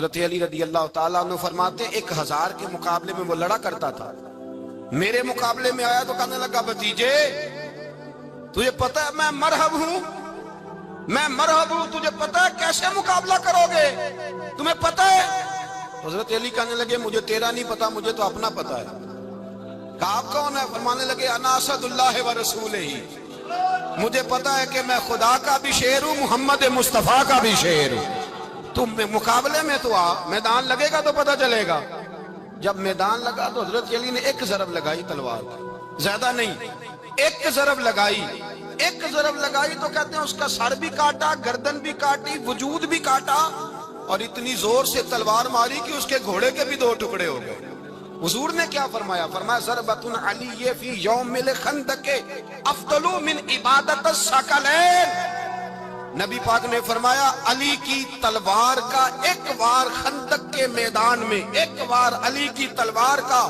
حضرت علی رضی اللہ تعالیٰ عنہ فرماتے 1000 کے مقابلے میں وہ لڑا کرتا تھا، میرے مقابلے میں آیا تو کہنے لگا بھتیجے تجھے پتہ ہے میں مرحب ہوں، تجھے پتہ ہے کیسے مقابلہ کرو گے، تمہیں پتہ ہے؟ حضرت علی کہنے لگے مجھے تیرا نہیں پتا، مجھے تو اپنا پتا ہے۔ کہا آپ کون ہے؟ فرمانے لگے انا اسد اللہ و رسولہ، مجھے پتا ہے کہ میں خدا کا بھی شیر ہوں، محمد مصطفیٰ کا بھی شیر ہوں۔ تم مقابلے میں تو آ، میدان لگے گا تو پتہ چلے گا۔ جب میدان لگا تو حضرت علی نے ایک ضرب لگائی تلوار، زیادہ نہیں، ایک ضرب لگائی تو کہتے ہیں اس کا سر بھی کاٹا، گردن بھی کاٹی، وجود بھی کاٹا، اور اتنی زور سے تلوار ماری کہ اس کے گھوڑے کے بھی 2 ٹکڑے ہو گئے۔ حضور نے کیا فرمایا؟ فرمایا ضربۃ علی فی یوم الخندق افضل من عبادت الثقلین۔ نبی پاک نے فرمایا علی کی تلوار کا ایک وار خندق کے میدان میں، ایک وار علی کی تلوار کا،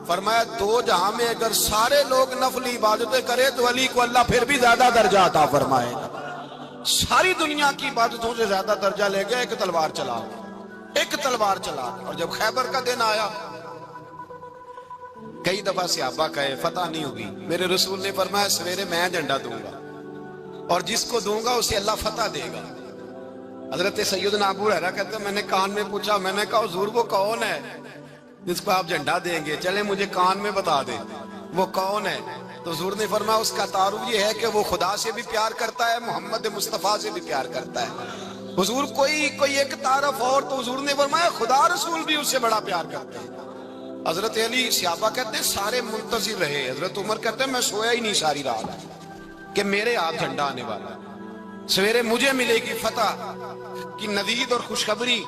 فرمایا 2 جہاں میں اگر سارے لوگ نفل عبادتیں کرے تو علی کو اللہ پھر بھی زیادہ درجہ عطا فرمائے گا۔ ساری دنیا کی عبادتوں سے زیادہ درجہ لے گیا ایک تلوار چلا۔ اور جب خیبر کا دن آیا، کئی دفعہ صحابہ کہے فتح نہیں ہوگی، میرے رسول نے فرمایا سویرے میں جھنڈا دوں گا اور جس کو دوں گا اسے اللہ فتح دے گا۔ حضرت سیدنا ابو ہریرہ کہتے ہیں میں نے کان میں پوچھا، میں نے کہا حضور وہ کون ہے جس کو آپ جھنڈا دیں گے؟ چلے مجھے کان میں بتا دیں وہ کون ہے۔ تو حضور نے فرمایا اس کا تعارف یہ ہے کہ وہ خدا سے بھی پیار کرتا ہے، محمد مصطفیٰ سے بھی پیار کرتا ہے۔ حضور کوئی ایک تعارف اور، تو حضور نے فرمایا خدا رسول بھی اس سے بڑا پیار کرتے ہیں۔ حضرت علی صحابہ کہتے ہیں سارے منتظر رہے، حضرت عمر کہتے ہیں میں سویا ہی نہیں ساری رات کہ میرے ہاتھ جھنڈا آنے والا، سویرے مجھے ملے گی فتح کی نوید اور خوشخبری۔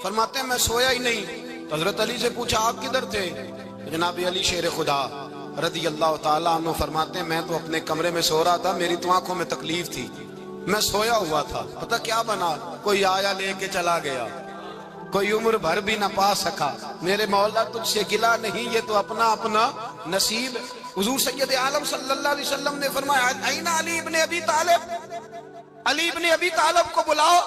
فرماتے ہیں میں سویا ہی نہیں۔ حضرت علی سے پوچھا آپ کدھر تھے؟ جناب علی شیر خدا رضی اللہ تعالیٰ عنہ فرماتے ہیں میں تو اپنے کمرے میں سو رہا تھا، میری تو آنکھوں میں تکلیف تھی، میں سویا ہوا تھا، پتہ کیا بنا؟ کوئی آیا لے کے چلا گیا، کوئی عمر بھر بھی نہ پا سکا۔ میرے مولا تجھ سے گلا نہیں، یہ تو اپنا نصیب۔ حضور سید عالم صلی اللہ علیہ وسلم نے فرمایا این علی ابن ابی طالب، علی ابن ابی طالب کو بلاؤ۔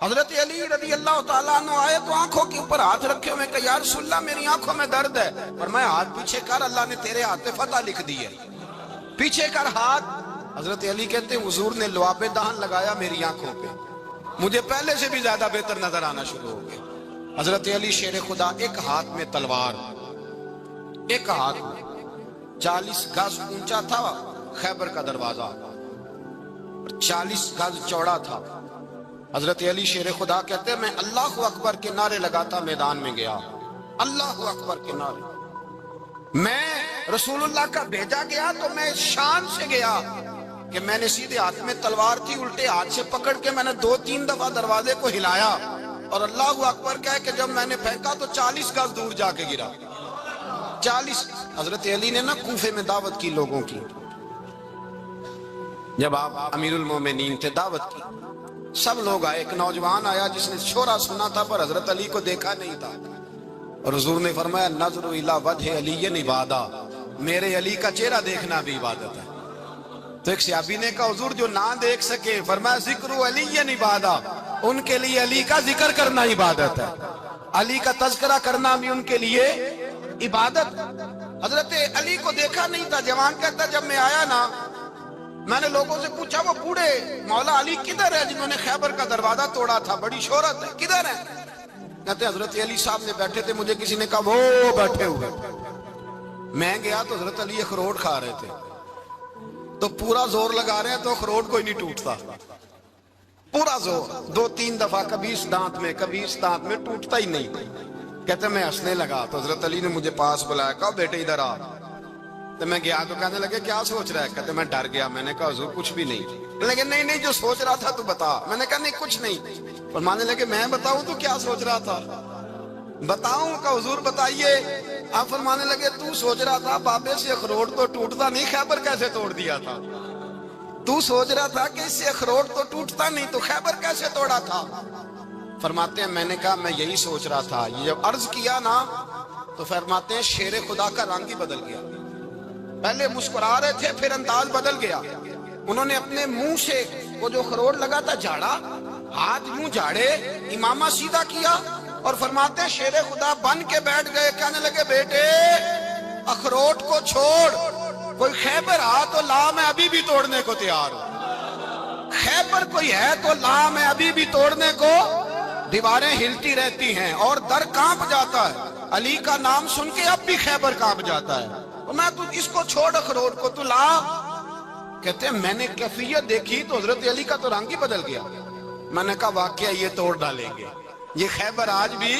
حضرت علی رضی اللہ تعالیٰ عنہ آئے تو آنکھوں کے اوپر ہاتھ رکھے ہوئے کہ یا رسول اللہ میری آنکھوں میں درد ہے۔ فرمایا ہاتھ پیچھے کر، اللہ نے تیرے ہاتھ پہ فتح لکھ دی ہے، پیچھے کر ہاتھ۔ حضرت علی کہتے ہیں حضور نے لعاب دہن لگایا میری آنکھوں پہ، مجھے پہلے سے بھی زیادہ بہتر نظر آنا شروع ہو گیا۔ حضرت علی شیر خدا ایک ہاتھ میں تلوار، ایک ہاتھ میں 40 گز اونچا تھا خیبر کا دروازہ، 40 گز چوڑا تھا۔ حضرت علی شیر خدا کہتے ہیں میں اللہ اکبر کے نعرے لگاتا میدان میں گیا، اللہ اکبر کے نعرے۔ میں رسول اللہ کا بھیجا گیا تو میں شان سے گیا کہ میں نے سیدھے ہاتھ میں تلوار تھی، الٹے ہاتھ سے پکڑ کے میں نے 2-3 دفعہ دروازے کو ہلایا اور اللہ اکبر کہہ کہ جب میں نے پھینکا تو 40 گز دور جا کے گرا۔ 40۔ حضرت علی نے نا کوفے میں دعوت کی لوگوں کی، جب آپ امیر المومنین تھے دعوت کی، سب لوگ آئے، ایک نوجوان آیا جس نے شورا سنا تھا پر حضرت علی کو دیکھا نہیں تھا، اور حضور نے فرمایا نظر الی وجہ علی عبادہ، میرے علی کا چہرہ دیکھنا بھی عبادت ہے۔ تو ایک صحابی نے کہا حضور جو نہ دیکھ سکے، فرمایا ذکر علی عبادہ، ان کے لیے علی کا ذکر کرنا عبادت ہے، علی کا تذکرہ کرنا بھی ان کے لیے عبادت۔ حضرت علی کو دیکھا نہیں تھا، جوان کہتا جب میں آیا نا میں نے لوگوں سے پوچھا وہ بوڑھے مولا علی کدھر ہے جنہوں نے خیبر کا دروازہ توڑا تھا، بڑی شہرت ہے، کدھر ہے؟ کہتے حضرت علی صاحب نے بیٹھے تھے، مجھے کسی نے کہا وہ بیٹھے ہوئے۔ میں گیا تو حضرت علی اخروٹ کھا رہے تھے، تو پورا زور لگا رہے ہیں تو اخروٹ کوئی نہیں ٹوٹتا، پورا زور 2-3 دفعہ، کبھی اس دانت میں کبھی اس دانت میں، ٹوٹتا ہی نہیں۔ کہتے میں ہنسنے لگا تو حضرت علی نے مجھے پاس بلایا، کہا بیٹے ادھر آ۔ تو میں گیا تو کہنے لگے کیا سوچ رہا ہے؟ کہتے میں ڈر گیا، میں نے کہا حضور کچھ بھی نہیں۔ لیکن نہیں جو سوچ رہا تھا تو بتا۔ میں نے کہا نہیں کچھ نہیں۔ فرمانے لگے میں بتاؤں تو کیا سوچ رہا تھا؟ بتاؤں؟ کہ حضور بتائیے۔ آپ فرمانے لگے تو سوچ رہا تھا بابے سے اخروٹ تو ٹوٹتا نہیں، خیبر کیسے توڑ دیا تھا؟ تو سوچ رہا تھا کہ اس سے اخروٹ تو ٹوٹتا نہیں تو خیبر کیسے توڑا تھا؟ فرماتے ہیں میں نے کہا میں یہی سوچ رہا تھا۔ یہ جب عرض کیا نا تو فرماتے ہیں شیر خدا کا رنگ ہی بدل گیا، پہلے مسکرا رہے تھے پھر انداز بدل گیا۔ انہوں نے اپنے منہ سے وہ جو خروٹ لگا تھا جھاڑا، ہاتھ منہ جھاڑے، امامہ سیدھا کیا، اور فرماتے ہیں شیر خدا بن کے بیٹھ گئے، کہنے لگے بیٹے اخروٹ کو چھوڑ، کوئی خیبر آ تو لا، میں ابھی بھی توڑنے کو تیار ہوں، خیبر کوئی ہے تو لا، میں ابھی بھی توڑنے کو، دیواریں ہلتی رہتی ہیں اور در کانپ جاتا ہے، علی کا نام سن کے اب بھی خیبر کانپ جاتا ہے، تو میں تو اس کو چھوڑ اخروٹ کو تو لا۔ کہتے ہیں میں نے کیفیت دیکھی تو حضرت علی کا تو رنگ ہی بدل گیا، میں نے کہا واقعہ یہ توڑ ڈالیں گے، یہ خیبر آج بھی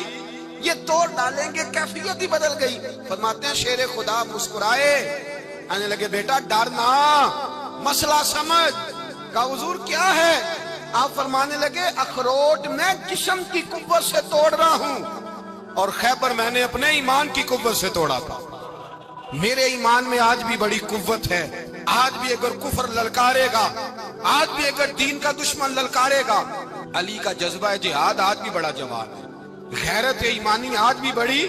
یہ توڑ ڈالیں گے، کیفیت ہی بدل گئی۔ فرماتے ہیں شیر خدا مسکرائے، آنے لگے بیٹا ڈرنا، مسئلہ سمجھ۔ کہا حضور کیا ہے؟ آپ فرمانے لگے اخروٹ میں جسم کی قوت سے توڑ رہا ہوں اور خیبر میں نے اپنے ایمان کی قوت سے توڑا تھا، میرے ایمان میں آج بھی بڑی قوت ہے، آج بھی اگر کفر للکارے گا، آج بھی اگر دین کا دشمن للکارے گا، علی کا جذبہ جہاد آج بھی بڑا جوان ہے، غیرت ایمانی آج بھی بڑی،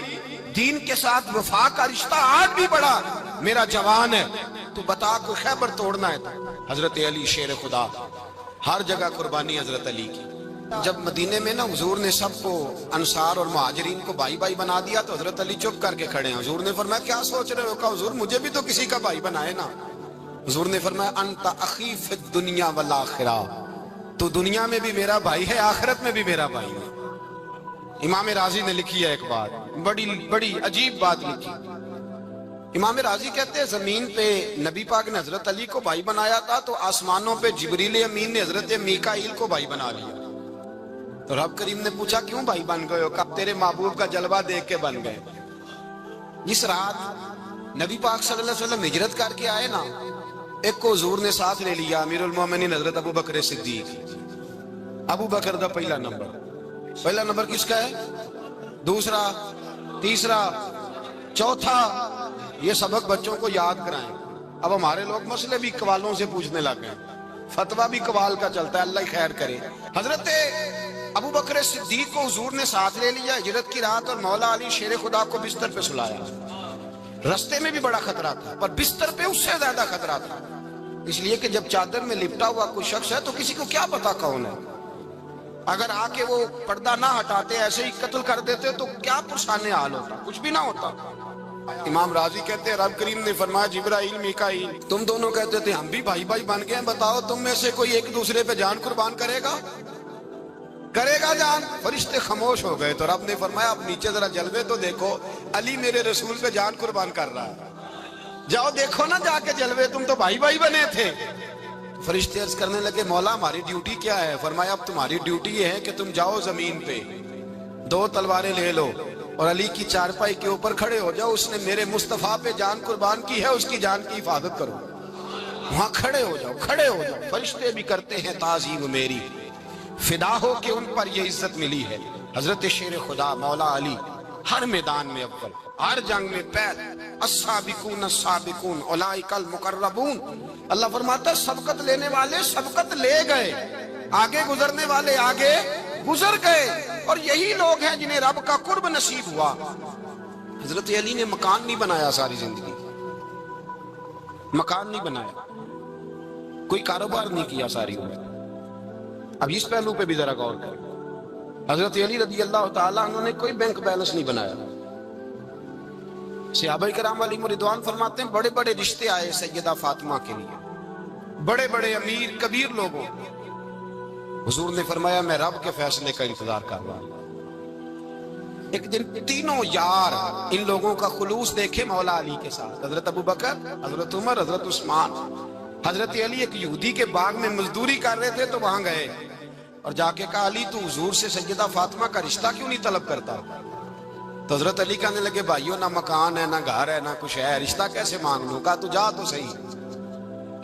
دین کے ساتھ وفا کا رشتہ آج بھی بڑا میرا جوان ہے، تو بتا کوئی خیبر توڑنا ہے تو۔ حضرت علی شیر خدا، ہر جگہ قربانی حضرت علی کی۔ جب مدینے میں نا حضور نے سب کو انصار اور مہاجرین کو بھائی بھائی بنا دیا تو حضرت علی چپ کر کے کھڑے ہیں۔ حضور نے فرمایا کیا سوچ رہے ہو؟ کہا حضور مجھے بھی تو کسی کا بھائی بنائے نا۔ حضور نے فرمایا انت اخی فی الدنیا والآخرہ، تو دنیا میں بھی میرا بھائی ہے، آخرت میں بھی میرا بھائی ہے۔ امام راضی نے لکھی ہے ایک بات، بڑی عجیب بات لکھی۔ امام راضی کہتے ہیں زمین پہ نبی پاک نے حضرت علی کو بھائی بنایا تھا تو آسمانوں پہ جبریل امین نے حضرت میکائیل کو بھائی بنا لیا۔ تو رب کریم نے پوچھا کیوں بھائی بن گئے ہو؟ کہا تیرے محبوب کا جلوہ دیکھ کے بن گئے۔ جس رات نبی پاک صلی اللہ علیہ وسلم ہجرت کر کے آئے نا، ایک کو حضور نے ساتھ لے لیا، امیر المومنین حضرت ابو بکر صدیق۔ ابو بکر دا پہلا نمبر کس کا ہے؟ دوسرا، تیسرا، چوتھا، یہ سبق بچوں کو یاد کرائیں۔ اب ہمارے لوگ مسئلے بھی قوالوں سے پوچھنے لگ گئے، فتویٰ بھی قوال کا چلتا ہے، اللہ خیر کرے۔ حضرت ابو بکر صدیق کو حضور نے ساتھ لے لیا ہجرت کی رات، اور مولا علی شیر خدا کو بستر پہ سلایا۔ رستے میں بھی بڑا خطرہ تھا پر بستر پہ اس سے زیادہ خطرہ تھا، اس لیے کہ جب چادر میں لپٹا ہوا کوئی شخص ہے تو کسی کو کیا پتا کون ہے، اگر آ کے وہ پردہ نہ ہٹاتے ایسے ہی قتل کر دیتے تو کیا پرسانے حال ہوتا، کچھ بھی نہ ہوتا۔ امام راضی کہتے ہیں رب کریم نے فرمایا جبرائیل میکائیل تم دونوں کہتے تھے ہم بھی بھائی بھائی بن گئے ہیں، بتاؤ تم میں سے کوئی ایک دوسرے پہ جان قربان کرے گا جان؟ فرشتے خاموش ہو گئے تو رب نے فرمایا اب نیچے ذرا جلوے تو دیکھو، علی میرے رسول پہ جان قربان کر رہا ہے، جاؤ دیکھو نا جا کے جلوے، تم تو بھائی بھائی بنے تھے۔ فرشتے عرض کرنے لگے مولا ہماری ڈیوٹی کیا ہے؟ فرمایا اب تمہاری ڈیوٹی یہ ہے کہ تم جاؤ زمین پہ 2 تلواریں لے لو اور علی کی چارپائی کے اوپر کھڑے ہو جاؤ، اس نے میرے مصطفیٰ پہ جان قربان کی ہے، اس کی جان کی حفاظت کرو، وہاں کھڑے ہو جاؤ۔ فرشتے بھی کرتے ہیں تعظیم میری، فدا ہو کہ ان پر یہ عزت ملی ہے۔ حضرت شیر خدا مولا علی ہر میدان میں اول، ہر جنگ میں پہل، السابقون السابقون اولئک المقربون۔ اللہ فرماتا ہے سبقت لینے والے سبقت لے گئے، آگے گزرنے والے آگے گزر گئے، اور یہی لوگ ہیں جنہیں رب کا قرب نصیب ہوا۔ حضرت علی نے مکان نہیں بنایا، ساری زندگی مکان نہیں بنایا، کوئی کاروبار نہیں کیا ساری عمر۔ اب اس پہلو پہ بھی ذرا غور کریں، حضرت علی رضی اللہ تعالیٰ عنہ نے کوئی بینک بیلنس نہیں بنایا۔ صحابہ کرام علیہم رضوان فرماتے ہیں بڑے بڑے رشتے آئے سیدہ فاطمہ کے لیے، بڑے بڑے امیر کبیر لوگوں، حضور نے فرمایا میں رب کے فیصلے کا انتظار کر رہا ہوں۔ ایک دن تینوں یار ان لوگوں کا خلوص دیکھے مولا علی کے ساتھ، حضرت ابو بکر، حضرت عمر، حضرت عثمان۔ حضرت علی ایک یہودی کے باغ میں مزدوری کر رہے تھے تو وہاں گئے اور جا کے کہا علی تو حضور سے سیدہ فاطمہ کا رشتہ کیوں نہیں طلب کرتا؟ تو حضرت علی کہنے لگے بھائیو نہ مکان ہے، نہ گھر ہے، نہ کچھ ہے، رشتہ کیسے مانگ لوں؟ کہا تو جا تو صحیح،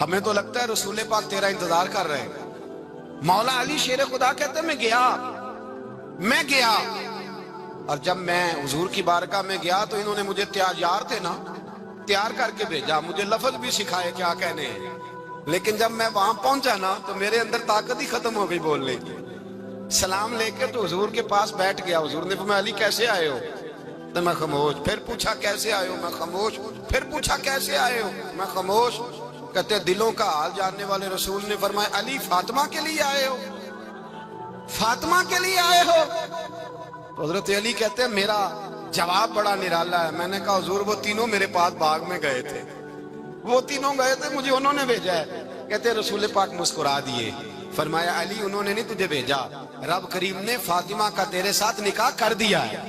ہمیں تو لگتا ہے رسول پاک تیرا انتظار کر رہے ہیں۔ مولا علی شیر خدا کہتے میں گیا اور جب میں حضور کی بارگاہ میں گیا تو انہوں نے مجھے تیار تھے نا، تیار کر کے بھیجا، مجھے لفظ بھی سکھائے کیا کہنے ہیں، لیکن جب میں وہاں پہنچا نا تو میرے اندر طاقت ہی ختم ہو گئی بولنے کی۔ سلام لے کے تو حضور کے پاس بیٹھ گیا، حضور نے فرمایا علی کیسے آئے ہو؟ تو میں خاموش، پھر پوچھا کیسے آئے ہو؟ میں خاموش، پھر پوچھا کیسے آئے ہو؟ میں خاموش۔ کہتے دلوں کا حال جاننے والے رسول نے فرمایا علی فاطمہ کے لیے آئے ہو؟ فاطمہ کے لیے آئے ہو؟ تو حضرت علی کہتے ہیں میرا جواب بڑا نرالا ہے. میں نے کہا حضور وہ تینوں میرے پاس باغ میں گئے تھے, وہ تینوں گئے تھے, مجھے انہوں نے بھیجا ہے. کہتے رسول پاک مسکرا دیے, فرمایا علی انہوں نے نہیں تجھے بھیجا, رب کریم نے فاطمہ کا تیرے ساتھ نکاح کر دیا ہے,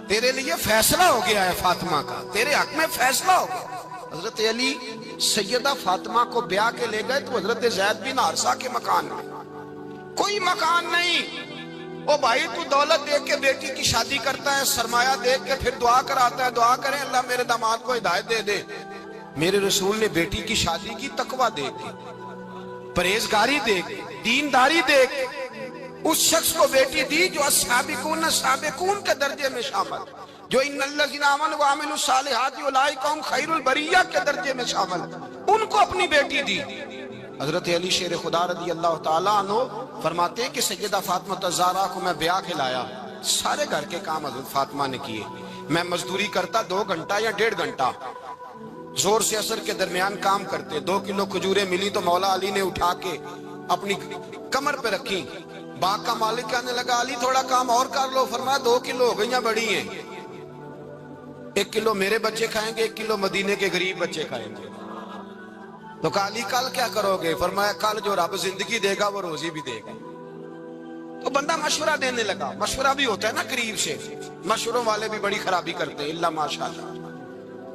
تیرے لیے فیصلہ ہو گیا ہے فاطمہ کا, تیرے حق میں فیصلہ ہو گیا. حضرت علی سیدہ فاطمہ کو بیاہ کے لے گئے تو حضرت زید بن حارثہ کے مکان میں, کوئی مکان نہیں. او بھائی تو دولت دیکھ کے بیٹی کی شادی کرتا ہے, سرمایہ دیکھ کے پھر دعا کراتا ہے, دعا کریں اللہ میرے داماد کو ہدایت دے دے. میرے رسول نے بیٹی کی شادی کی تقوی دیکھ کے, پرہیزگاری دیکھ, دینداری دیکھ, اس شخص کو بیٹی دی جو السابقون السابقون کے درجے میں شامل, جو ان الذین آمنوا وعملوا الصالحات اولئک هم خیر البریہ کے درجے میں شامل, ان کو اپنی بیٹی دی. حضرت علی شیر خدا رضی اللہ تعالیٰ عنہ فرماتے ہیں کہ سیدہ فاطمہ الزہرا کو میں بیاہ کے لایا, سارے گھر کے کام حضرت فاطمہ نے کیے. میں مزدوری کرتا 2 گھنٹہ یا 1.5 گھنٹہ, زور سے عصر کے درمیان کام کرتے. 2 کلو کھجوریں ملی تو مولا علی نے اٹھا کے اپنی کمر پہ رکھی. باغ کا مالک کہنے لگا علی تھوڑا کام اور کر لو. فرمایا 2 کلو ہو گئیاں بڑی ہیں, 1 کلو میرے بچے کھائیں گے, 1 کلو مدینے کے غریب بچے کھائیں گے. تو کہا علی کل کیا کرو گے؟ فرمایا کل جو رب زندگی دے گا وہ روزی بھی دے گا. تو بندہ مشورہ دینے لگا. مشورہ بھی ہوتا ہے نا قریب سے, مشوروں والے بھی بڑی خرابی کرتے ہیں اللہ ماشاءاللہ.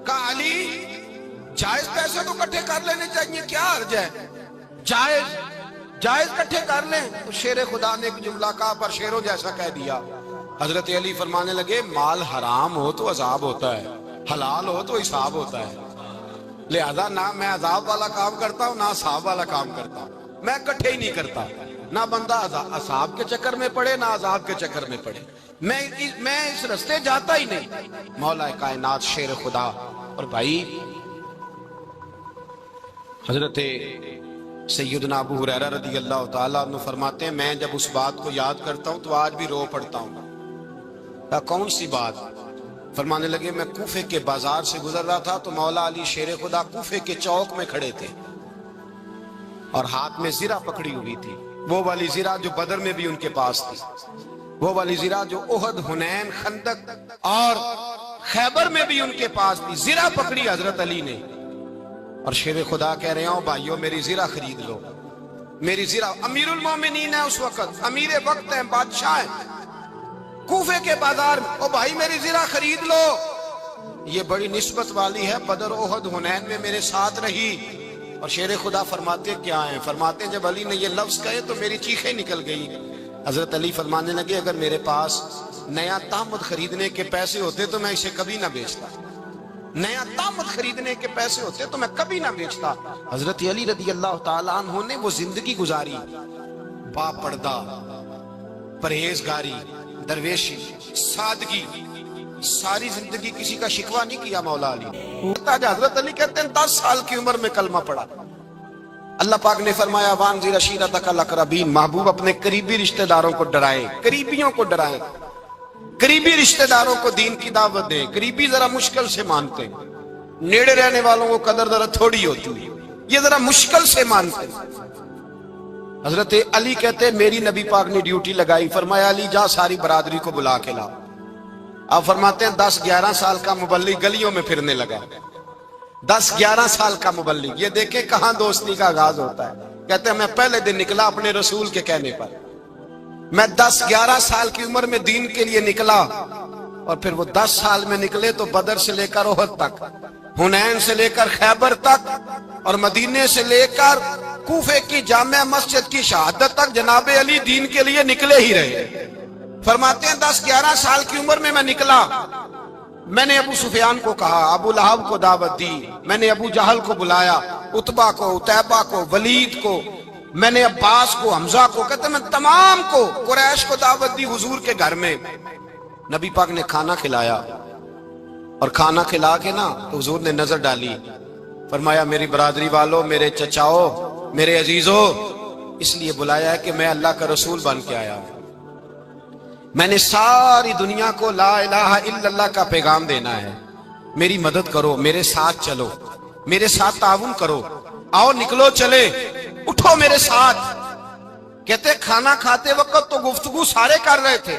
کہا علی جائز پیسے تو کٹھے کر لینے چاہیے, کیا حرج ہے, جائز کٹھے کر لیں. تو شیر خدا نے ایک جملہ کہا پر شیروں جیسا کہہ دیا. حضرت علی فرمانے لگے مال حرام ہو تو عذاب ہوتا ہے, حلال ہو تو حساب ہوتا ہے. لہذا نہ میں عذاب والا کام کرتا ہوں نہ حساب والا کام کرتا ہوں, میں کٹھے ہی نہیں کرتا. نہ بندہ حساب کے چکر میں پڑے نہ عذاب کے چکر میں پڑے, میں اس رستے جاتا ہی نہیں. مولا کائنات شیر خدا. اور بھائی حضرت سیدنا ابو ہریرہ رضی اللہ تعالیٰ عنہ فرماتے ہیں میں جب اس بات کو یاد کرتا ہوں تو آج بھی رو پڑتا ہوں. کون سی بات؟ فرمانے لگے میں کوفے کے بازار سے گزر رہا تھا تو مولا علی شیر خدا کوفے کے چوک میں کھڑے تھے اور ہاتھ میں زرہ پکڑی ہوئی تھی, وہ والی زرہ جو بدر میں بھی ان کے پاس تھی, وہ والی زرہ جو احد, حنین, خندق اور خیبر میں بھی ان کے پاس تھی. زرہ پکڑی حضرت علی نے اور شیر خدا کہہ رہے ہوں بھائیو میری زرہ خرید لو. میری زرہ, امیر المومنین ہے اس وقت, امیر وقت ہیں, بادشاہ ہیں, کوفے کے بازار میں, او بھائی میری زرہ خرید لو. یہ بڑی نسبت والی ہے, بدر, احد, حنین میں میرے ساتھ رہی. اور شیر خدا فرماتے کیا ہیں؟ فرماتے ہیں جب علی نے یہ لفظ کہے تو میری چیخیں نکل گئی. حضرت علی فرمانے لگے اگر میرے پاس نیا تامت خریدنے کے پیسے ہوتے تو میں اسے کبھی نہ بیچتا, نیا تامت خریدنے کے پیسے ہوتے تو میں کبھی نہ بیچتا. حضرت علی رضی اللہ تعالیٰ عنہ نے وہ زندگی گزاری, با پردہ, پرہیزگاری, درویشی, سادگی, ساری زندگی کسی کا شکوہ نہیں کیا مولا علی نے. حضرت علی کہتے ہیں 10 سال کی عمر میں کلمہ پڑھا. اللہ پاک نے فرمایا وانذر عشیرتک الاقربین, محبوب اپنے قریبی رشتہ داروں کو ڈرائیں, قریبیوں کو ڈرائیں, قریبی رشتہ داروں کو دین کی دعوت دیں. قریبی ذرا مشکل سے مانتے ہیں, نیڑے رہنے والوں کو قدر ذرا تھوڑی ہوتی ہے, یہ ذرا مشکل سے مانتے ہیں. حضرت علی کہتے ہیں میری نبی پاک نے ڈیوٹی لگائی, فرمایا علی جا ساری برادری کو بلا کے لا. آپ فرماتے ہیں 10-11 سال کا مبلغ گلیوں میں پھرنے لگا, 10-11 سال کا مبلغ. یہ دیکھیں کہاں دوستی کا آغاز ہوتا ہے. کہتے ہیں میں پہلے دن نکلا اپنے رسول کے کہنے پر, میں 10-11 سال کی عمر میں دین کے لیے نکلا, اور پھر وہ 10 سال میں نکلے تو بدر سے لے کر احد تک, حنین سے لے کر خیبر تک, اور مدینے سے لے کر کوفے کی جامع مسجد کی شہادت تک جناب علی دین کے لیے نکلے ہی رہے. فرماتے ہیں 10-11 سال کی عمر میں نکلا. میں نے ابو سفیان کو کہا, ابو لہب کو دعوت دی, میں نے ابو جہل کو بلایا, عتبہ کو, عتیبہ کو, ولید کو, میں نے عباس کو, حمزہ کو, کہتے میں تمام کو, قریش کو دعوت دی حضور کے گھر میں. نبی پاک نے کھانا کھلایا, اور کھانا کھلا کے نا تو حضور نے نظر ڈالی, فرمایا میری برادری والوں, میرے چچاؤ, میرے عزیزوں, اس لیے بلایا ہے کہ میں اللہ کا رسول بن کے آیا ہوں. میں نے ساری دنیا کو لا الہ الا اللہ کا پیغام دینا ہے, میری مدد کرو, میرے ساتھ چلو, میرے ساتھ تعاون کرو, آؤ نکلو چلے, اٹھو میرے ساتھ. کہتے کھانا کھاتے وقت تو گفتگو سارے کر رہے تھے,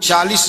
40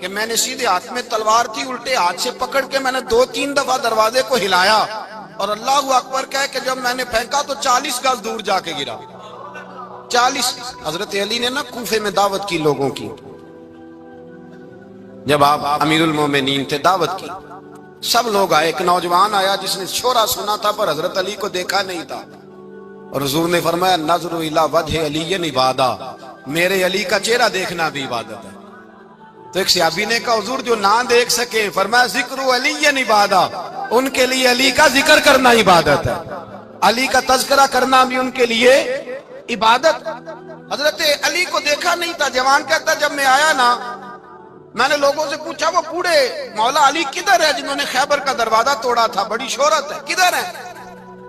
کہ میں نے سیدھے ہاتھ میں تلوار تھی، الٹے ہاتھ سے پکڑ کے میں نے 2-3 دفعہ دروازے کو ہلایا اور اللہ اکبر کہہ کہ جب میں نے پھینکا تو 40 گز دور جا کے گرا۔ 40۔ حضرت علی نے نا کوفے میں دعوت کی لوگوں کی، جب آپ امیر المومنین تھے، دعوت کی، سب لوگ آئے۔ ایک نوجوان آیا جس نے شورا سنا تھا پر حضرت علی کو دیکھا نہیں تھا، اور حضور نے فرمایا نظر الی وجہ علی عبادہ، میرے علی کا چہرہ دیکھنا بھی عبادت ہے۔ تو ایک صحابی نے کہا حضور جو نہ دیکھ سکے، فرمایا ذکر علی عبادہ، ان کے لیے علی کا ذکر کرنا عبادت ہے، علی کا تذکرہ کرنا بھی ان کے لیے عبادت۔ حضرت علی کو دیکھا نہیں تھا۔ جوان کہتا جب میں آیا نا، میں نے لوگوں سے پوچھا وہ بوڑھے مولا علی کدھر ہے جنہوں نے خیبر کا دروازہ توڑا تھا، بڑی شہرت ہے، کدھر ہے؟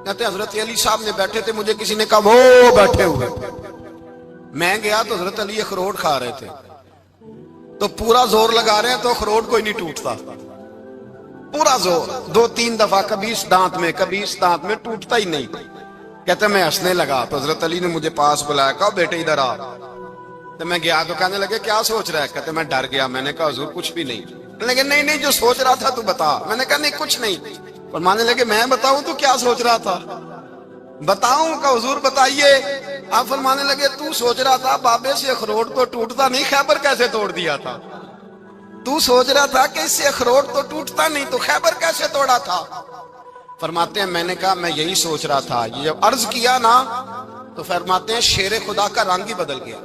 کہتے حضرت علی صاحب نے بیٹھے تھے، مجھے کسی نے کہا وہ بیٹھے ہوئے۔ میں گیا تو حضرت علی اخروٹ کھا رہے تھے، تو پورا زور لگا رہے ہیں تو اخروٹ کوئی نہیں ٹوٹتا، پورا زور 2-3 دفعہ، کبھی اس دانت میں کبھی اس دانت میں، ٹوٹتا ہی نہیں۔ کہتے میں ہنسنے لگا تو حضرت علی نے مجھے پاس بلایا، کہا بیٹے ادھر آ۔ تو میں گیا تو کہنے لگے کیا سوچ رہا ہے؟ کہتے میں ڈر گیا۔ میں نے کہا حضور کچھ بھی نہیں۔ لیکن نہیں جو سوچ رہا تھا تو بتا۔ میں نے کہا نہیں کچھ نہیں۔ فرمانے لگے میں بتاؤں تو کیا سوچ رہا تھا؟ بتاؤں؟ کہ حضور بتائیے۔ آپ فرمانے لگے تو سوچ رہا تھا بابے سے اخروٹ تو ٹوٹتا نہیں، خیبر کیسے توڑ دیا تھا؟ تو سوچ رہا تھا کہ اس سے اخروٹ تو ٹوٹتا نہیں تو خیبر کیسے توڑا تھا؟ فرماتے ہیں میں نے کہا میں یہی سوچ رہا تھا۔ یہ جب عرض کیا نا تو فرماتے ہیں شیر خدا کا رنگ ہی بدل گیا،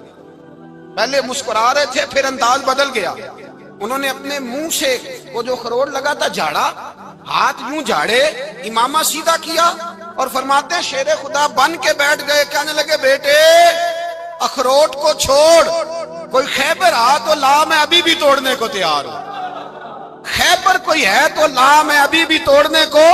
پہلے مسکرا رہے تھے پھر انداز بدل گیا۔ انہوں نے اپنے منہ سے وہ جو خروٹ لگا تھا جھاڑا، ہاتھ یوں جھاڑے، امامہ سیدھا کیا، اور فرماتے ہیں شیر خدا بن کے بیٹھ گئے۔ کہنے لگے بیٹے اخروٹ کو چھوڑ، کوئی خیبر آ تو لا، میں ابھی بھی توڑنے کو تیار ہوں۔ خیبر کوئی ہے تو لا، میں ابھی بھی توڑنے کو۔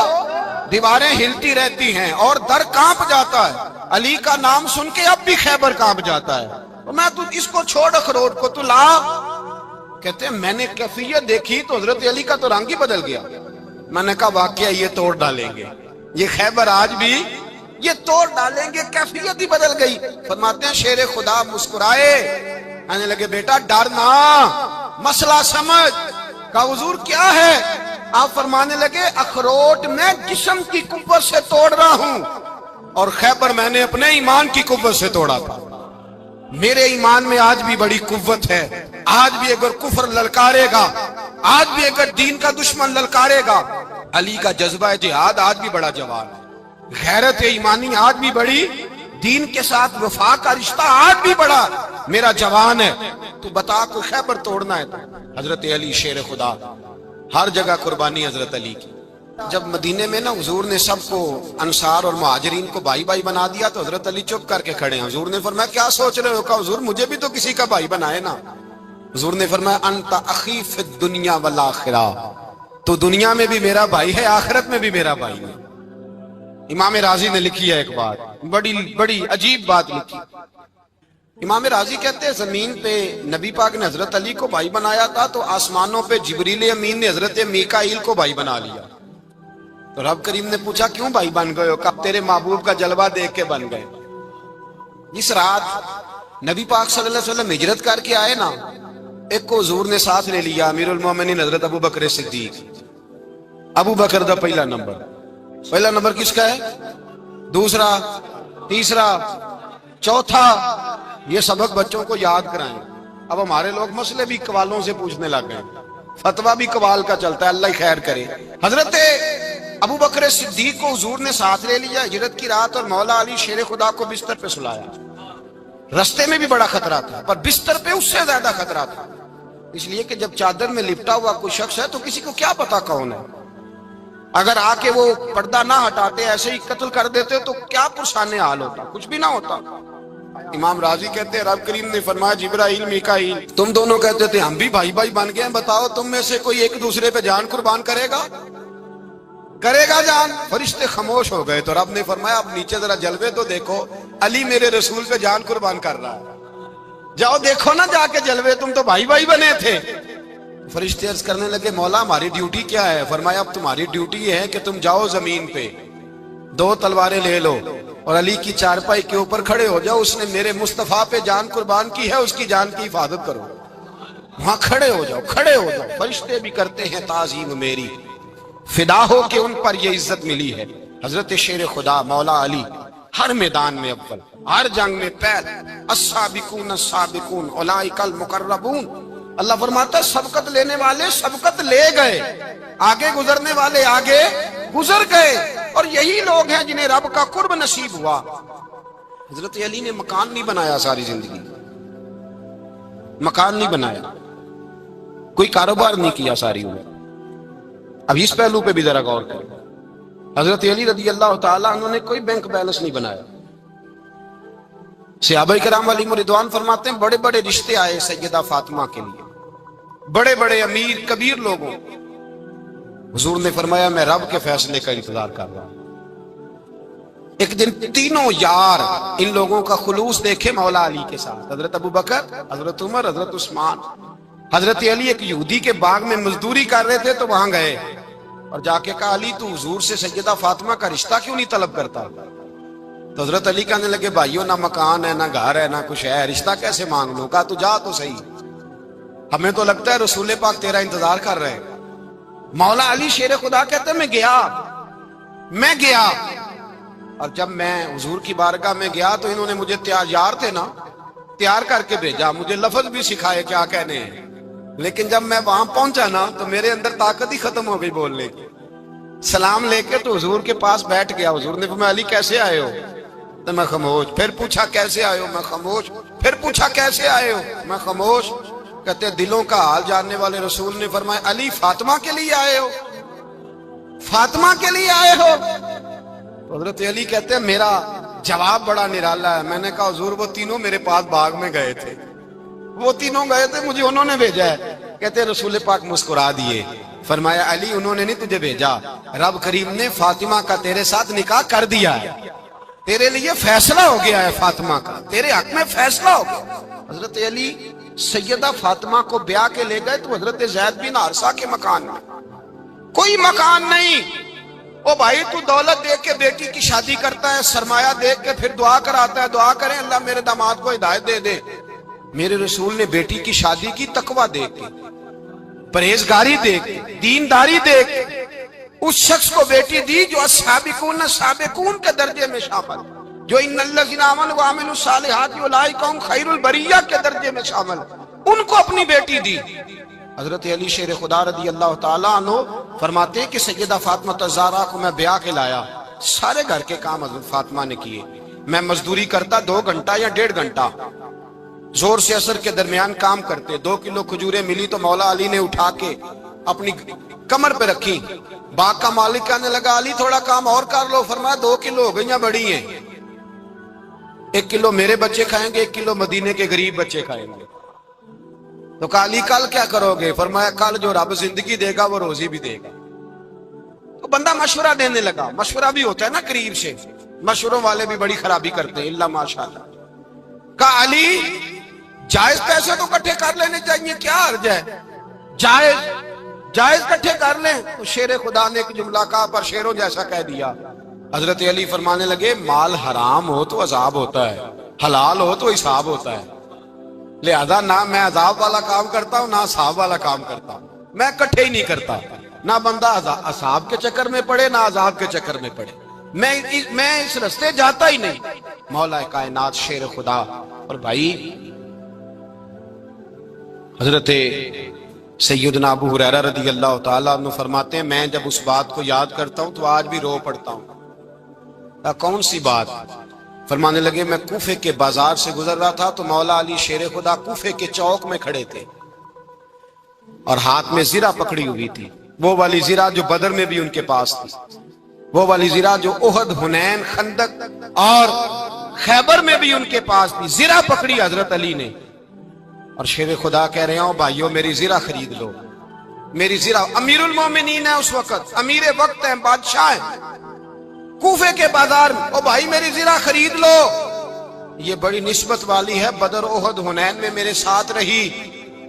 دیواریں ہلتی رہتی ہیں اور در کانپ جاتا ہے، علی کا نام سن کے اب بھی خیبر کانپ جاتا ہے، تو میں تو اس کو چھوڑ اخروٹ کو تو لا۔ کہتے ہیں میں نے کیفیت دیکھی تو حضرت علی کا تو رنگ ہی بدل گیا۔ میں نے کہا واقعہ یہ توڑ ڈالیں گے، یہ خیبر آج بھی یہ توڑ ڈالیں گے، کیفیت ہی بدل گئی۔ فرماتے ہیں شیر خدا مسکرائے، کہنے لگے بیٹا ڈرنا، مسئلہ سمجھ۔ کہا حضور کیا ہے؟ آپ فرمانے لگے اخروٹ میں جسم کی قوت سے توڑ رہا ہوں، اور خیبر میں نے اپنے ایمان کی قوت سے توڑا تھا۔ میرے ایمان میں آج بھی بڑی قوت ہے، آج بھی اگر کفر للکارے گا، آج بھی اگر دین کا دشمن للکارے گا، علی کا جذبہ جہاد آج بھی بڑا جوان ہے، غیرت ایمانی آج بھی بڑی، دین کے ساتھ وفا کا رشتہ آج بھی بڑا میرا جوان ہے۔ تو بتا کوئی خیبر توڑنا ہے تو حضرت علی شیر خدا، ہر جگہ قربانی حضرت علی کی۔ جب مدینے میں نا حضور نے سب کو انصار اور مہاجرین کو بھائی بھائی بنا دیا تو حضرت علی چپ کر کے کھڑے ہیں۔ حضور نے فرمایا کیا سوچ رہے ہو؟ کہا حضور مجھے بھی تو کسی کا بھائی بنائے نا۔ حضور نے فرمایا انت اخی فی الدنیا والآخرہ، تو دنیا میں بھی میرا بھائی ہے، آخرت میں بھی میرا بھائی ہے۔ امام راضی نے لکھی ہے ایک بات، بڑی عجیب بات لکھی۔ امام راضی کہتے ہیں زمین پہ نبی پاک نے حضرت علی کو بھائی بنایا تھا تو آسمانوں پہ جبریل امین نے حضرت میکائیل کو بھائی بنا لیا۔ تو رب کریم نے پوچھا کیوں بھائی بن گئے ہو؟ کہا تیرے محبوب کا جلوہ دیکھ کے بن گئے۔ جس رات نبی پاک صلی اللہ علیہ وسلم ہجرت کر کے آئے نا، ایک کو حضور نے ساتھ لے لیا، امیر المومنین حضرت ابو بکر صدیق۔ ابو بکر دا پہلا نمبر کس کا ہے؟ دوسرا، تیسرا، چوتھا، یہ سبق بچوں کو یاد کرائیں۔ اب ہمارے لوگ مسئلے بھی قوالوں سے پوچھنے لگ گئے، فتویٰ بھی قوال کا چلتا ہے، اللہ ہی خیر کرے۔ حضرت ابو بکر صدیق کو حضور نے ساتھ لے لیا ہجرت کی رات، اور مولا علی شیر خدا کو بستر پہ سلایا۔ رستے میں بھی بڑا خطرہ تھا پر بستر پہ اس سے زیادہ خطرہ تھا، اس لیے کہ جب چادر میں لپٹا ہوا کوئی شخص ہے تو کسی کو کیا پتا کون ہے، اگر آ کے وہ پردہ نہ ہٹاتے ایسے ہی قتل کر دیتے تو کیا پرسانے حال ہوتا، کچھ بھی نہ ہوتا۔ امام راضی کہتے ہیں رب کریم نے فرمایا جبرائیل میکائیل تم دونوں کہتے تھے ہم بھی بھائی بھائی بن گئے ہیں، بتاؤ تم میں سے کوئی ایک دوسرے پہ جان قربان کرے گا جان؟ فرشتے خاموش ہو گئے تو رب نے فرمایا اب نیچے ذرا جلوے تو دیکھو، علی میرے رسول پہ جان قربان کر رہا ہے، جاؤ دیکھو نا جا کے جلوے، تم تو بھائی بھائی بنے تھے۔ فرشتے عرض کرنے لگے مولا ہماری ڈیوٹی کیا ہے؟ فرمایا اب تمہاری ڈیوٹی یہ ہے کہ تم جاؤ زمین پہ 2 تلواریں لے لو اور علی کی چارپائی کے اوپر کھڑے ہو جاؤ، اس نے میرے مصطفیٰ پہ جان قربان کی ہے، اس کی جان کی حفاظت کرو۔ وہاں کھڑے ہو جاؤ، کھڑے ہو جاؤ، فرشتے بھی کرتے ہیں تعظیم میری، فدا ہو کہ ان پر یہ عزت ملی ہے۔ حضرت شیر خدا مولا علی ہر میدان میں اول، ہر جنگ میں پہل، السابقون السابقون اولئک المقربون۔ اللہ فرماتا ہے سبقت لینے والے سبقت لے گئے، آگے گزرنے والے آگے گزر گئے، اور یہی لوگ ہیں جنہیں رب کا قرب نصیب ہوا۔ حضرت علی نے مکان نہیں بنایا ساری زندگی، مکان نہیں بنایا، کوئی کاروبار نہیں کیا ساری عمر۔ اب اس پہلو پہ بھی ذرا غور کریں، حضرت علی رضی اللہ تعالیٰ عنہ نے کوئی بینک بیلنس نہیں بنایا۔ صحابہ کرام علیہم رضوان فرماتے ہیں بڑے بڑے رشتے آئے سیدہ فاطمہ کے لیے، بڑے بڑے امیر کبیر لوگوں، حضور نے فرمایا میں رب کے فیصلے کا انتظار کر رہا ہوں۔ ایک دن تینوں یار ان لوگوں کا خلوص دیکھے مولا علی کے ساتھ، حضرت ابوبکر، حضرت عمر، حضرت عثمان۔ حضرت علی ایک یہودی کے باغ میں مزدوری کر رہے تھے تو وہاں گئے اور جا کے کہا علی تو حضور سے سیدہ فاطمہ کا رشتہ کیوں نہیں طلب کرتا؟ تو حضرت علی کہنے لگے بھائیو نہ مکان ہے، نہ گھر ہے، نہ کچھ ہے، رشتہ کیسے مانگ لوں؟ کہا تو جا تو صحیح، ہمیں تو لگتا ہے رسول پاک تیرا انتظار کر رہے ہیں۔ مولا علی شیر خدا کہتے ہیں میں گیا، اور جب میں حضور کی بارگاہ میں گیا تو انہوں نے مجھے تیار تھے نا، تیار کر کے بھیجا، مجھے لفظ بھی سکھائے کیا کہنے ہیں، لیکن جب میں وہاں پہنچا نا تو میرے اندر طاقت ہی ختم ہو گئی بولنے کی۔ سلام لے کے تو حضور کے پاس بیٹھ گیا، حضور نے فرمایا علی کیسے آئے ہو؟ تو میں خاموش، پھر پوچھا کیسے آئے ہو؟ میں خاموش، پھر پوچھا کیسے آئے ہو؟ میں خاموش۔ کہتے دلوں کا حال جاننے والے رسول نے فرمایا علی فاطمہ کے لیے آئے ہو؟ فاطمہ کے لیے آئے ہو؟ حضرت علی کہتے ہیں میرا جواب بڑا نرالا ہے۔ میں نے کہا حضور وہ تینوں میرے پاس باغ میں گئے تھے، وہ تینوں گئے تھے، مجھے انہوں نے بھیجا ہے۔ کہتے رسول پاک مسکرا دیے، فرمایا علی انہوں نے نہیں تجھے بھیجا، رب کریم نے فاطمہ کا تیرے ساتھ نکاح کر دیا ہے، تیرے لیے فیصلہ ہو گیا ہے، فاطمہ کا تیرے حق میں فیصلہ ہو گیا۔ حضرت علی سیدہ فاطمہ کو بیاہ کے لے گئے تو حضرت زید بن حارثہ کے مکان میں کوئی مکان نہیں۔ او بھائی تو دولت دیکھ کے بیٹی کی شادی کرتا ہے، سرمایہ دیکھ کے پھر دعا کراتا ہے، دعا کریں اللہ میرے داماد کو ہدایت دے دے۔ میرے رسول نے بیٹی کی شادی کی تقوی دیکھ کے، پرہیزگاری دیکھ کے، دینداری دیکھ کے، اس شخص کو بیٹی دی جو السابقون السابقون کے درجے میں شامل، جو ان الذین آمنوا وعملوا الصالحات اولئک هم خیر البریہ کے درجے میں شامل، ان کو اپنی بیٹی دی۔ حضرت علی شیر خدا رضی اللہ تعالیٰ عنہ فرماتے ہیں کہ سیدہ فاطمہ الزہرا کو میں بیاہ کے لایا، سارے گھر کے کام حضرت فاطمہ نے کیے، میں مزدوری کرتا 2 گھنٹہ یا 1.5 گھنٹہ، زور سے عصر کے درمیان کام کرتے، 2 کلو کھجوریں ملی تو مولا علی نے اٹھا کے اپنی کمر پہ رکھی۔ باغ کا مالک کہنے لگا علی تھوڑا کام اور کر لو، فرمایا 2 کلو ہو گئیاں بڑی ہیں، 1 کلو میرے بچے کھائیں گے، 1 کلو مدینے کے غریب بچے کھائیں گے۔ تو کہا علی کل کیا کرو گے؟ فرمایا کل جو رب زندگی دے گا وہ روزی بھی دے گا۔ تو بندہ مشورہ دینے لگا، مشورہ بھی ہوتا ہے نا قریب سے، مشوروں والے بھی بڑی خرابی کرتے ہیں اللہ ماشاءاللہ۔ کہا علی جائز پیسے تو کٹھے کر لینے چاہیے، کیا حرج ہے، جائز کٹھے کر لیں۔ تو شیر خدا نے ایک جملہ کہا پر شیروں جیسا کہہ دیا۔ حضرت علی فرمانے لگے مال حرام ہو تو عذاب ہوتا ہے، حلال ہو تو حساب ہوتا ہے، لہذا نہ میں عذاب والا کام کرتا ہوں نہ حساب والا کام کرتا ہوں، میں کٹھے ہی نہیں کرتا، نہ بندہ عذاب کے چکر میں پڑے نہ عذاب کے چکر میں پڑے، میں اس رستے جاتا ہی نہیں۔ مولا کائنات شیر خدا۔ اور بھائی حضرت سیدنا ابو ہریرہ رضی اللہ تعالیٰ عنہ فرماتے ہیں میں جب اس بات کو یاد کرتا ہوں تو آج بھی رو پڑتا ہوں۔ کون سی بات؟ فرمانے لگے میں کوفے کے بازار سے گزر رہا تھا تو مولا علی شیر خدا کوفے کے چوک میں کھڑے تھے اور ہاتھ میں زرہ پکڑی ہوئی تھی، وہ والی زرہ جو بدر میں بھی ان کے پاس تھی، وہ والی زرہ جو احد، حنین، خندق اور خیبر میں بھی ان کے پاس تھی۔ زرہ پکڑی حضرت علی نے اور شیر خدا کہہ رہے ہوں بھائیو میری زرہ خرید لو، میری زرہ۔ امیر المومنین ہے اس وقت، امیر وقت ہیں، بادشاہ ہیں، کوفے کے بازار میں، او بھائی میری زرہ خرید لو، یہ بڑی نسبت والی ہے، بدر، احد، حنین میں میرے ساتھ رہی۔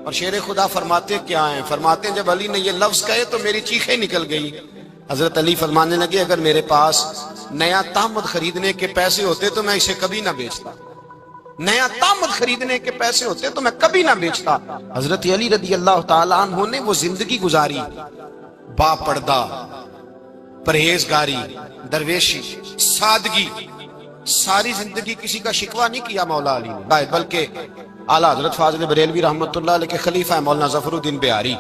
اور شیر خدا فرماتے کیا ہیں؟ فرماتے ہیں جب علی نے یہ لفظ کہے تو میری چیخیں نکل گئی۔ حضرت علی فرمانے لگے اگر میرے پاس نیا تہمت خریدنے کے پیسے ہوتے تو میں اسے کبھی نہ بیچتا، نیا تامت خریدنے کے پیسے ہوتے تو میں کبھی نہ بیچتا۔ حضرت علی رضی اللہ تعالیٰ عنہ نے وہ زندگی گزاری، با پردہ، پرہیزگاری، درویشی، سادگی، ساری زندگی کسی کا شکوہ نہیں کیا مولا علی نے، بلکہ اعلیٰ حضرت فاضل بریلوی رحمۃ اللہ علیہ کے خلیفہ مولانا ظفر الدین بہاری،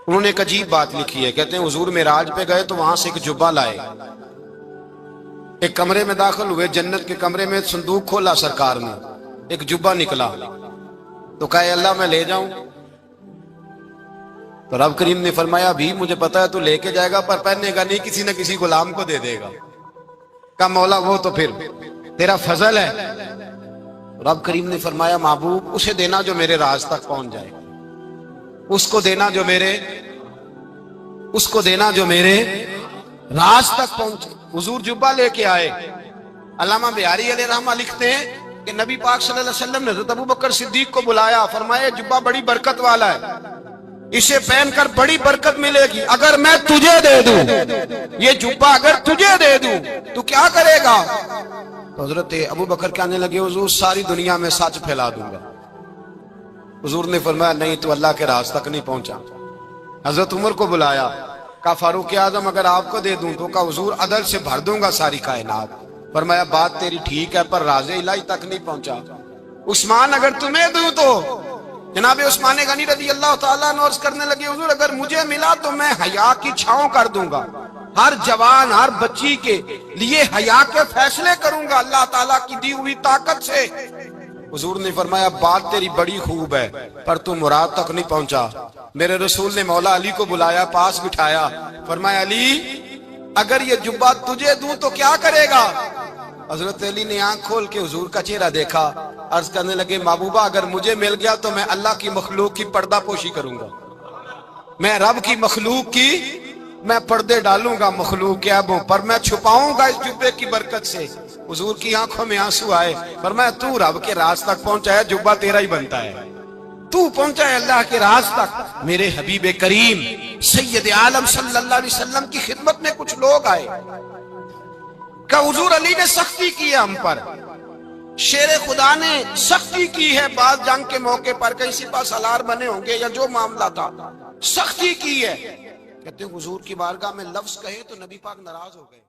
انہوں نے ایک عجیب بات لکھی ہے، کہتے ہیں حضور معراج پہ گئے تو وہاں سے ایک جبہ لائے، ایک کمرے میں داخل ہوئے، جنت کے کمرے میں صندوق کھولا سرکار نے، ایک جبہ نکلا تو کہا اے اللہ میں لے جاؤں؟ تو رب کریم نے فرمایا بھی مجھے پتا ہے تو لے کے جائے گا پر پہننے گا نہیں، کسی نہ کسی غلام کو دے دے گا۔ کہا مولا وہ تو پھر تیرا فضل ہے۔ رب کریم نے فرمایا محبوب اسے دینا جو میرے راز تک پہنچ جائے، اس کو دینا جو میرے راز تک پہنچے۔ حضور جبہ لے کے آئے۔ علامہ بہاری علیہ رحمہ لکھتے ہیں کہ نبی پاک صلی اللہ علیہ وسلم نے حضرت ابوبکر صدیق کو بلایا، فرمایا جبہ بڑی برکت والا ہے، اسے پہن کر بڑی برکت ملے گی، اگر میں تجھے دے دوں، یہ جبہ اگر تجھے دے دوں تو کیا کرے گا؟ تو حضرت ابوبکر کہنے لگے حضور ساری دنیا میں سچ پھیلا دوں گا۔ حضور نے فرمایا نہیں تو اللہ کے راز تک نہیں پہنچا۔ حضرت عمر کو بلایا، کہا فاروق اعظم اگر آپ کو دے دوں تو کہا حضور عدل سے بھر دوں گا ساری کائنات۔ فرمایا بات تیری ٹھیک ہے پر راز الہی تک نہیں پہنچا۔ عثمان اگر تمہیں دوں تو جناب عثمان غنی رضی اللہ تعالیٰ عنہ عرض کرنے لگے حضور اگر مجھے ملا تو میں حیا کی چھاؤں کر دوں گا، ہر جوان ہر بچی کے لیے حیا کے فیصلے کروں گا اللہ تعالیٰ کی دی ہوئی طاقت سے۔ حضور نے فرمایا بات تیری بڑی خوب ہے پر تو مراد تک نہیں پہنچا۔ میرے رسول نے مولا علی کو بلایا، پاس بٹھایا، فرمایا علی اگر یہ جبہ تجھے دوں تو کیا کرے گا؟ حضرت علی نے آنکھ کھول کے حضور کا چہرہ دیکھا، عرض کرنے لگے محبوبہ اگر مجھے مل گیا تو میں اللہ کی مخلوق کی پردہ پوشی کروں گا، میں رب کی مخلوق کی میں پردے ڈالوں گا، مخلوق کے عیبوں پر میں چھپاؤں گا اس جبے کی برکت سے۔ حضور کی آنکھوں میں آنسو آئے، فرمایا تو رب کے راز تک پہنچا ہے، جبہ تیرا ہی بنتا ہے، تو پہنچا ہے اللہ کے راز تک۔ میرے حبیب کریم سید عالم صلی اللہ علیہ وسلم کی خدمت میں کچھ لوگ آئے کہ حضور علی نے سختی کی ہے ہم پر، شیر خدا نے سختی کی ہے، بعض جنگ کے موقع پر کہیں سپاہ سالار بنے ہوں گے یا جو معاملہ تھا سختی کی ہے۔ کہتے ہیں حضور کی بارگاہ میں لفظ کہے تو نبی پاک ناراض ہو گئے۔